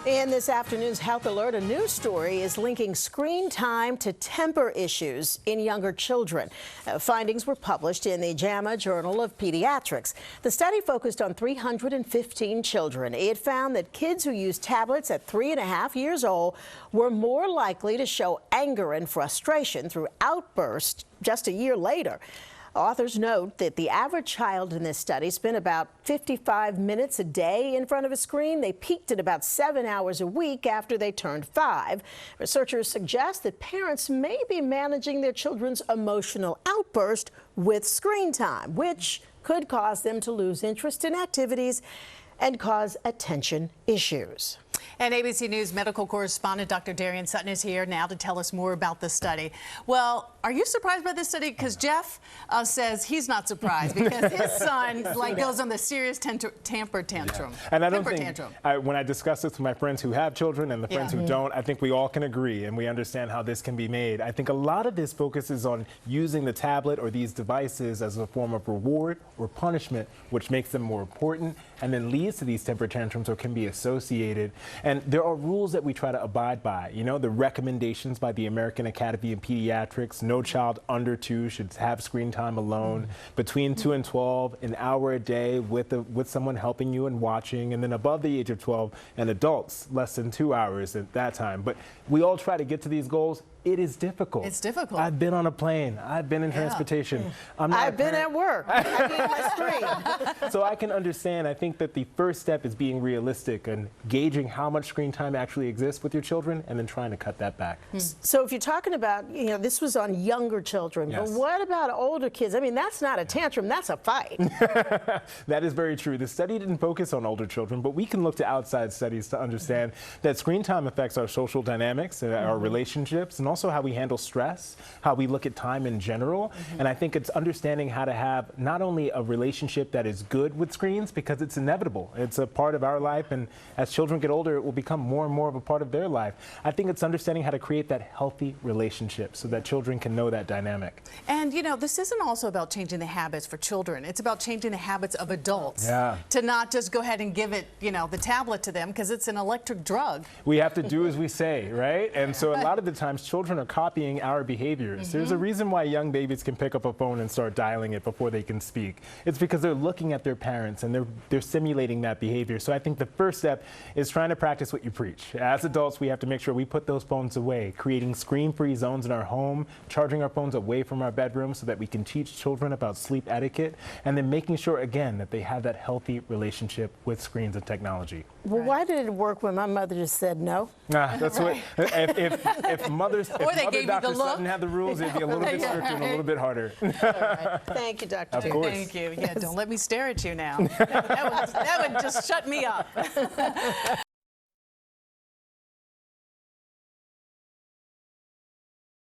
In this afternoon's Health Alert, a news story is linking screen time to temper issues in younger children. Findings were published in the JAMA Journal of Pediatrics. The study focused on 315 children. It found that kids who used tablets at 3.5 years old were more likely to show anger and frustration through outbursts just a year later. Authors note that the average child in this study spent about 55 minutes a day in front of a screen. They peaked at about 7 hours a week after they turned 5. Researchers suggest that parents may be managing their children's emotional outburst with screen time, which could cause them to lose interest in activities and cause attention issues. And ABC News medical correspondent Dr. Darian Sutton is here now to tell us more about the study. Well, are you surprised by this study? Because Jeff says he's not surprised because his son goes on the serious temper tantrum. Yeah. And I don't think, when I discuss this with my friends who have children and the friends who don't, I think we all can agree and we understand how this can be made. I think a lot of this focuses on using the tablet or these devices as a form of reward or punishment, which makes them more important and then leads to these temper tantrums or can be associated. And there are rules that we try to abide by. You know, the recommendations by the American Academy of Pediatrics: no child under 2 should have screen time alone. Between 2 and 12, an hour a day with someone helping you and watching. And then above the age of 12, and adults, less than 2 hours at that time. But we all try to get to these goals. It is difficult. It's difficult. I've been on a plane. I've been in transportation. I've been at work. I need my screen. So I can understand. I think that the first step is being realistic and gauging how much screen time actually exists with your children and then trying to cut that back. So if you're talking about, this was on younger children, but what about older kids? I mean, that's not a tantrum, that's a fight. That is very true. The study didn't focus on older children, but we can look to outside studies to understand that screen time affects our social dynamics, our relationships, and also how we handle stress, how we look at time in general. And I think it's understanding how to have not only a relationship that is good with screens, because it's inevitable. It's a part of our life, and as children get older, it will become more and more of a part of their life. I think it's understanding how to create that healthy relationship so that children can know that dynamic. And this isn't also about changing the habits for children. It's about changing the habits of adults. To not just go ahead and give it, the tablet to them because it's an electric drug. We have to do as we say, right? And so a lot of the times children are copying our behaviors. There's a reason why young babies can pick up a phone and start dialing it before they can speak. It's because they're looking at their parents and they're simulating that behavior. So I think the first step is trying to practice what you preach. As adults, we have to make sure we put those phones away, creating screen-free zones in our home, charging our phones away from our bedroom so that we can teach children about sleep etiquette, and then making sure, again, that they have that healthy relationship with screens and technology. Well, why did it work when my mother just said no? That's what, if mothers, Dr. Sutton had the rules, it'd be a little bit stricter and a little bit harder. Thank you, Dr. Of course. Thank you. Yeah, don't let me stare at you now. That would just shut me up.